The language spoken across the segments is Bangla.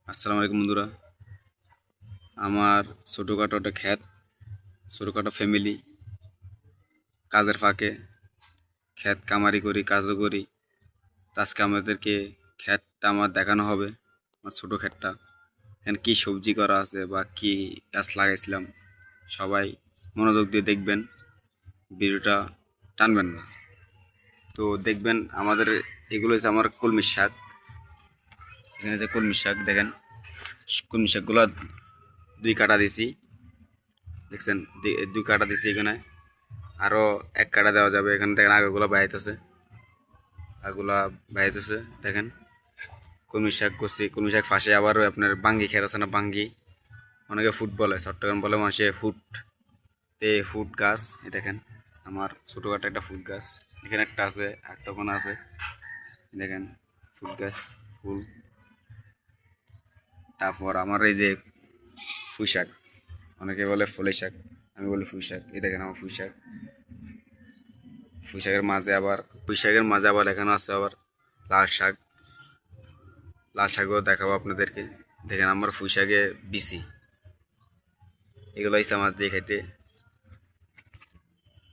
আসসালামু আলাইকুম বন্ধুরা। আমার ছোটোখাটো একটা ক্ষেত, ছোটোখাটো ফ্যামিলি, কাজের ফাঁকে ক্ষেত কামারি করি, কাজও করি। তো আজকে আমাদেরকে ক্ষেতটা আমার দেখানো হবে, আমার ছোটো ক্ষেতটা এখানে কী সবজি করা আছে বা কী গাছ লাগাইছিলাম। সবাই মনোযোগ দিয়ে দেখবেন, ভিডিওটা টানবেন না। তো দেখবেন আমাদের এগুলো হচ্ছে আমার কলমির শাক। এখানে যে কলমির শাক দেখেন, কলমির শাকগুলো 2 কাটা দিছি, দেখছেন? 2 কাটা দিছি এখানে, আরো 1 কাটা দেওয়া যাবে। এখানে দেখেন আগুগুলা বাইতেছে, আগুলা বাইতেছে দেখেন। কলমি শাক করছি, কলমি শাক ফাঁসে আবার আপনার বাঙ্গি খেত আছে না, বাঙ্গি অনেকে ফুট বলে, চট্টগ্রাম বলে মানুষে ফুট। ফুট গাছ এই দেখেন, আমার ছোটোখাটো একটা ফুট গাছ এখানে একটা আছে, একটা ওখানে আছে দেখেন, ফুট গাছ ফুল। তারপর আমার এই যে পুঁই শাক, অনেকে বলে ফুলের শাক, আমি বলি পুঁই শাক। এই দেখেন আমার পুঁই শাক, পুঁই শাকের মাঝে আবার এখানে আছে আবার লাল শাক। লাল শাকও দেখাবো আপনাদেরকে। দেখেন আমার পুঁই শাকে বিচি, এগুলো ইচ্ছা মাছ দিয়ে খাইতে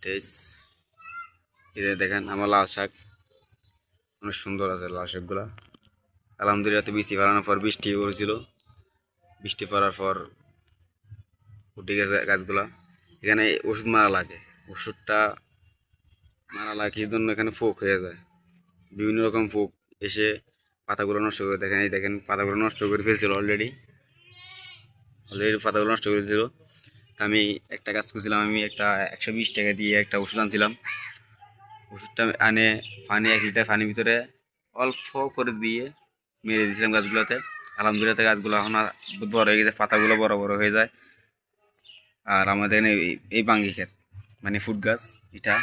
টেস্ট। এই দেখেন আমার লাল শাক অনেক সুন্দর আছে, লাল শাকগুলা আলহামদুলিল্লাহ। তো বৃষ্টি ফেলানোর পর বৃষ্টি পড়েছিল, বৃষ্টি পড়ার পর উঠে গেছে গাছগুলা। এখানে ওষুধ মারা লাগে, ওষুধটা মারা লাগে কি জন্য, এখানে ফোক হয়ে যায়, বিভিন্ন রকম ফোক এসে পাতাগুলো নষ্ট করে। দেখেন এই দেখেন পাতাগুলো নষ্ট করে ফেলছিল, অলরেডি পাতাগুলো নষ্ট করে দিয়েছিল। তা আমি একটা কাজ করছিলাম, আমি একটা 120 টাকা দিয়ে একটা ওষুধ আনছিলাম। ওষুধটা আনে পানি 1 লিটার পানির ভিতরে অল্প করে দিয়ে মেরে দিয়েছিলাম গাছগুলোতে। আলহামদুলিল্লাহ গাছগুলো এখন বড় হয়ে গেছে, পাতাগুলো বড় বড় হয়ে যায়। আর আমাদের এখানে এই বাঙ্গি ক্ষেত মানে ফুট গাছ এটা,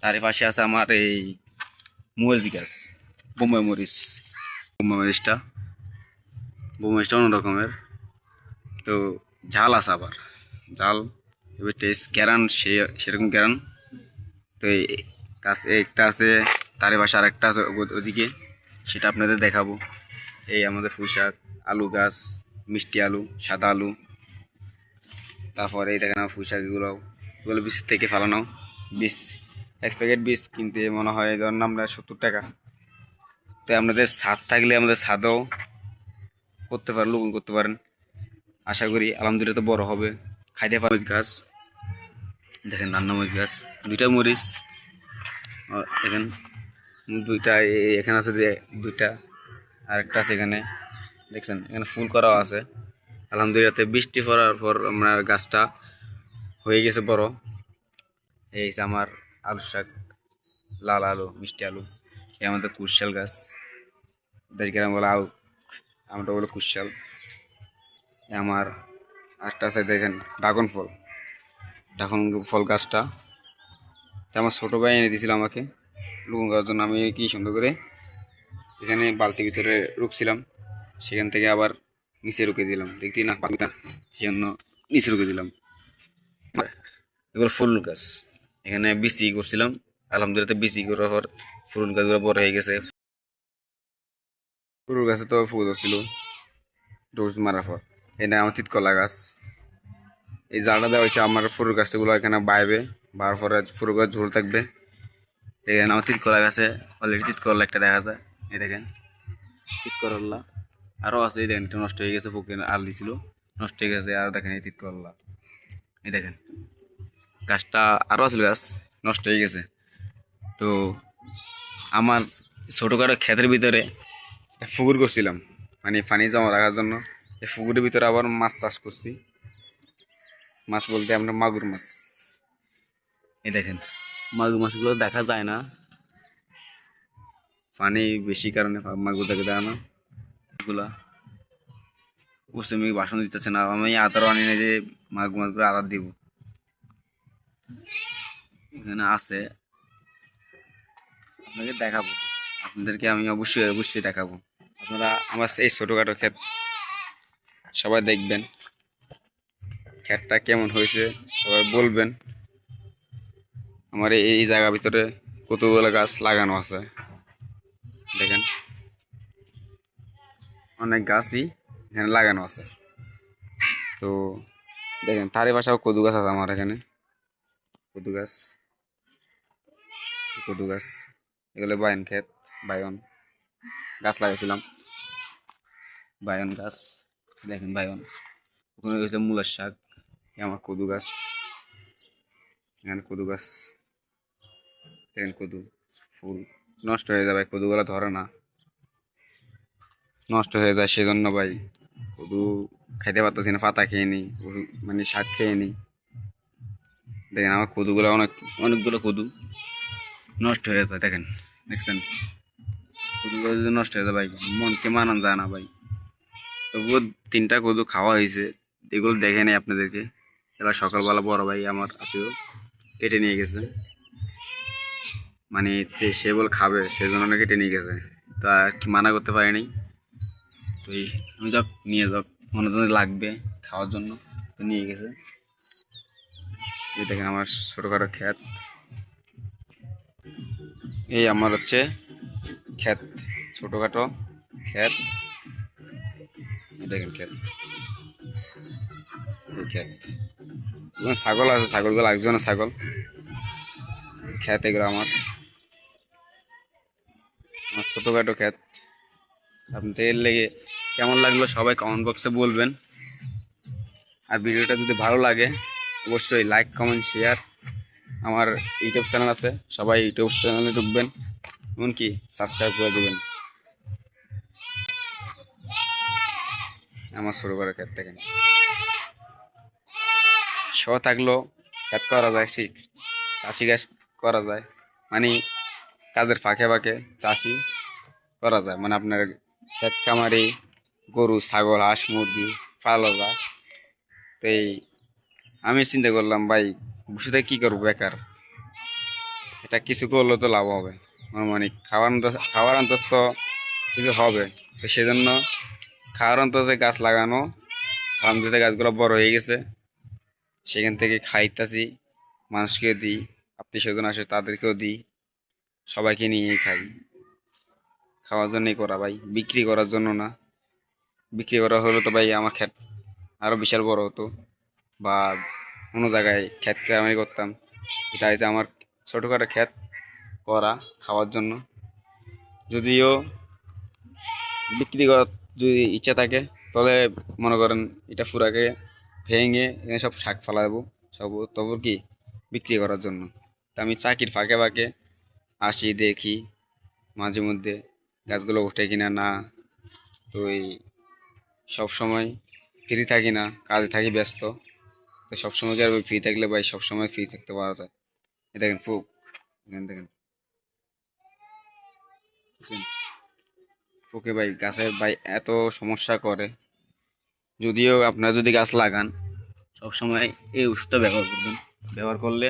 তার পাশে আছে আমার এই মরিচ গাছ, বোম্বাই মরিচ। বোম্বাই মরিচটা অন্য রকমের, তো ঝাল আছে আবার, ঝাল এবার টেস্ট গ্যারান সেরকম গ্যারান। তো এই গাছ একটা আছে, তার পাশে আরেকটা আছে ওদিকে, সেটা আপনাদের দেখাবো। এই আমাদের পুঁই শাক, আলু গাছ, মিষ্টি আলু, সাদা আলু। তারপরে এই দেখেন আমার পুঁই শাক, এগুলো বীজ থেকে ফেলানো বীজ। 1 প্যাকেট বীজ কিনতে মনে হয় ধরুন আমরা 70 টাকা। তো আপনাদের ছাদ থাকলে আমাদের ছাদেও করতে পারেন, লোকন করতে পারেন। আশা করি আলহামদুলিল্লাহ তো বড় হবে, খাইতে পারেন। মরিচ গাছ দেখেন, রান্না মরিচ গাছ, 2টা মরিচ দেখেন, 2টা এখানে আছে, 2টা আর একটা আছে এখানে, দেখছেন? এখানে ফুল করাও আছে আলহামদুলিল্লাহ। বৃষ্টি পড়ার পর আমরা গাছটা হয়ে গেছে বড়। এই যে আমার আলু শাক, লাল আলু, মিষ্টি আলু। এই আমাদের কুশাল গাছ, দেশ গ্রাম বলে আমরা বলে কুশাল। আমার আরেকটা আছে দেখেন ড্রাগন ফল, ড্রাগন ফল গাছটা আমার ছোটো ভাই এনে দিয়েছিল আমাকে লুকুন করার জন্য। আমি কি সুন্দর করে এখানে বালতির ভিতরে রুখছিলাম, সেখান থেকে আবার নিচে রুখে দিলাম, দেখছি না পাবি না, সেজন্য নিচে রুখে দিলাম। এগুলো ফুল গাছ, এখানে বিচি করছিলাম, আলহামদুলিল্লাহ বিচি করার পর ফুল গাছগুলো বড় হয়ে গেছে। ফুল গাছে তো ফুল ধরছিল রোজ মারার পর। এখানে আমার তিতকলা গাছ, এই জালটা দেওয়া হয়েছে আমার ফুল গাছগুলো এখানে বাইবে, বার পরে ফুল গাছ ঝোল থাকবে। দেখেন আমার তিতকলা গাছে অলরেডি তিতকলা একটা দেখা যায়, এই দেখেন তিতকরল্লা আরও আছে। এই দেখেন এটা নষ্ট হয়ে গেছে, ফুকে আল দিছিল, নষ্ট হয়ে গেছে। আর দেখেন এই তিতকরল্লা, এই দেখেন গাছটা আরও আসলে গাছ নষ্ট হয়ে গেছে। তো আমার ছোটোখাটো ক্ষেতের ভিতরে পুকুর করছিলাম, মানে পানি জমা রাখার জন্য। এই পুকুরের ভিতরে আবার মাছ চাষ করছি, মাছ বলতে আমরা মাগুর মাছ। এই দেখেন মাগুর মাছগুলো দেখা যায় না, পানি বেশি কারণে মাগুর দেখা যায় না। এগুলা বুঝতে আমি বাসন দিতেছে না, আমি আদারও আনি না যে মাগুর মাছগুলো আদার দিব। এখানে আছে, আপনাকে দেখাবো, আপনাদেরকে আমি অবশ্যই অবশ্যই দেখাবো। আপনারা আমার এই ছোটোখাটো ক্ষেত সবাই দেখবেন, ক্ষেতটা কেমন হয়েছে সবাই বলবেন। আমার এই জায়গার ভিতরে কতগুলো গাছ লাগানো আছে দেখেন, অনেক গাছই এখানে লাগানো আছে। তো দেখেন তারই পাশে কদু গাছ আছে আমার এখানে। কদু গাছ, কদু গাছ, এগুলো বায়ন ক্ষেত, বায়ন গাছ লাগাইছিলাম, বায়ন গাছ। দেখেন বায়ন, ওখানে হচ্ছে মূলার শাক। আমার কদু গাছ, এখানে কদু গাছ, দেখেন কদু ফুল নষ্ট হয়ে যাবে, কদুগুলো ধরে না, নষ্ট হয়ে যায়। সেজন্য ভাই কদু খাইতে পারতেছি না, পাতা খেয়ে নিই, মানে শাক খেয়ে নিই। দেখেন আমার কদুগুলো অনেকগুলো কদু নষ্ট হয়ে যায়। দেখেন, দেখছেন কদুগুলো যদি নষ্ট হয়ে যায় ভাই, মনকে মানান যায় না ভাই। তবুও 3টা কদু খাওয়া হয়েছে, এগুলো দেখে নেই আপনাদেরকে। এবার সকালবেলা বড় ভাই আমার আছে, কেটে নিয়ে গেছে, মানে সে বল খাবে সেজন্য কেটে নিয়ে গেছে। তা কি মানা করতে পারিনি। তো আমি যাক নিয়ে যাক, মনে তো লাগবে খাওয়ার জন্য, তো নিয়ে গেছে। এই দেখেন আমার ছোটোখাটো ক্ষেত, এই আমার হচ্ছে ক্ষেত, ছোটোখাটো ক্ষেত। দেখেন ক্ষেত, এই ক্ষেত, ছাগল আছে, ছাগলগুলো লাগছে না, ছাগল ক্ষেত এগুলো আমার আমার ছোটোখাটো ক্ষেত। আপনাদের লেগে কেমন লাগলো সবাই কমেন্ট বক্সে বলবেন। আর ভিডিওটা যদি ভালো লাগে অবশ্যই লাইক, কমেন্ট, শেয়ার। আমার ইউটিউব চ্যানেল আছে, সবাই ইউটিউব চ্যানেলে ঢুকবেন, এমনকি সাবস্ক্রাইব করে দেবেন। আমার শুরু করে ক্ষেত দেখেন, থাকলেও ক্ষেত করা যায়, চাষি কাজ করা যায়, মানে কাজের ফাঁকে ফাঁকে চাষি করা যায়, মানে আপনার ক্ষেত খামারি গরু, ছাগল, হাঁস, মুরগি পালা যায়। তো আমি চিন্তা করলাম ভাই বসে থেকে কী করবো বেকার, এটা কিছু করলে তো লাভ হবে, মানে খাওয়ার অন্তত কিছু হবে। তো সেজন্য খাওয়ার অন্তত গাছ লাগানো, আলহামদুলিল্লাহ গাছগুলো বড় হয়ে গেছে, সেখান থেকে খাইতাছি, মানুষকে দিই, আত্মীয় স্বজন আসে তাদেরকেও দিই, সবাইকে নিয়েই খাই। খাওয়ার জন্যই করা ভাই, বিক্রি করার জন্য না। বিক্রি করা হলে তো ভাই আমার ক্ষেত আরও বিশাল বড় হতো, বা কোনো জায়গায় ক্ষেতকে আমি করতাম। এটা হচ্ছে আমার ছোটোখাটো ক্ষেত করা খাওয়ার জন্য। যদিও বিক্রি করার যদি ইচ্ছা থাকে তাহলে মনে করেন এটা পুরাকে ভেঙে এখানে সব শাক ফেলাবো, সব তবু কি বিক্রি করার জন্য। তা আমি চাকির ফাঁকে ফাঁকে আসি, দেখি মাঝে মধ্যে গাছগুলো ওঠে কিনা না। তো এই সবসময় ফ্রি থাকি না, কাজে থাকি ব্যস্ত। তো সবসময় কি আর ফ্রি থাকলে ভাই সবসময় ফ্রি থাকতে পারা যায়। এই দেখেন ফুক, এখানে দেখেন বুঝছেন? ফুকে ভাই গাছের ভাই এত সমস্যা করে। যদিও আপনারা যদি গাছ লাগান সবসময় এই ওষুধটা ব্যবহার করবেন, ব্যবহার করলে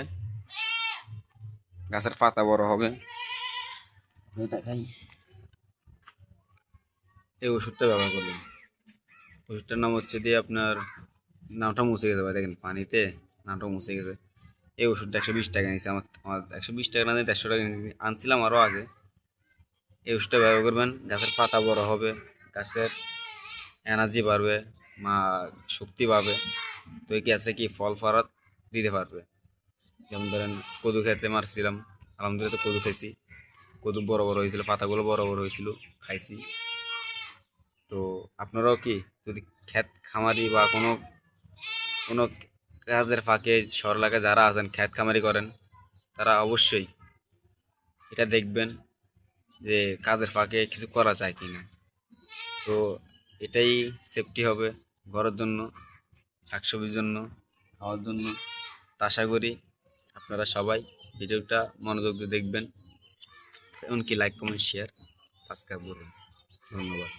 গাছের পাতা বড় হবে। দেখাই, এই ওষুধটা ব্যবহার করবেন। ওষুধটার নাম হচ্ছে দিয়ে আপনার, নামটা মুছে গেছে ভাই, দেখেন পানিতে নামটা মুছে গেছে। এই ওষুধটা 120 টাকা নিয়েছে, আমার আমার 120 টাকা না, 150 টাকা আনছিলাম আরও আগে। এই ওষুধটা ব্যবহার করবেন, গাছের পাতা বড় হবে, গাছের এনার্জি বাড়বে, মা শক্তি পাবে। তো এই গাছে কি ফল ফলাত দিতে পারবে। যেমন ধরেন কদু খেতে মারছিলাম, আলহামদুলিল্লাহ তো কদু খাইছি, কদু বড় বড় হয়েছিল, পাতাগুলো বড় বড় হয়েছিল, খাইছি। তো আপনারাও কি যদি ক্ষেত খামারি বা কোনো কোনো কাজের ফাঁকে শহর এলাকায় যারা আছেন ক্ষেত খামারি করেন, তারা অবশ্যই এটা দেখবেন যে কাজের ফাঁকে কিছু করা যায় কি না। তো এটাই সেফটি হবে ঘরের জন্য, শাকসবজির জন্য, খাওয়ার জন্য। তা আশা করি আপনারা সবাই ভিডিওটা মনোযোগ দিয়ে দেখবেন, এমনকি লাইক, কমেন্ট, শেয়ার, সাবস্ক্রাইব করুন। ধন্যবাদ।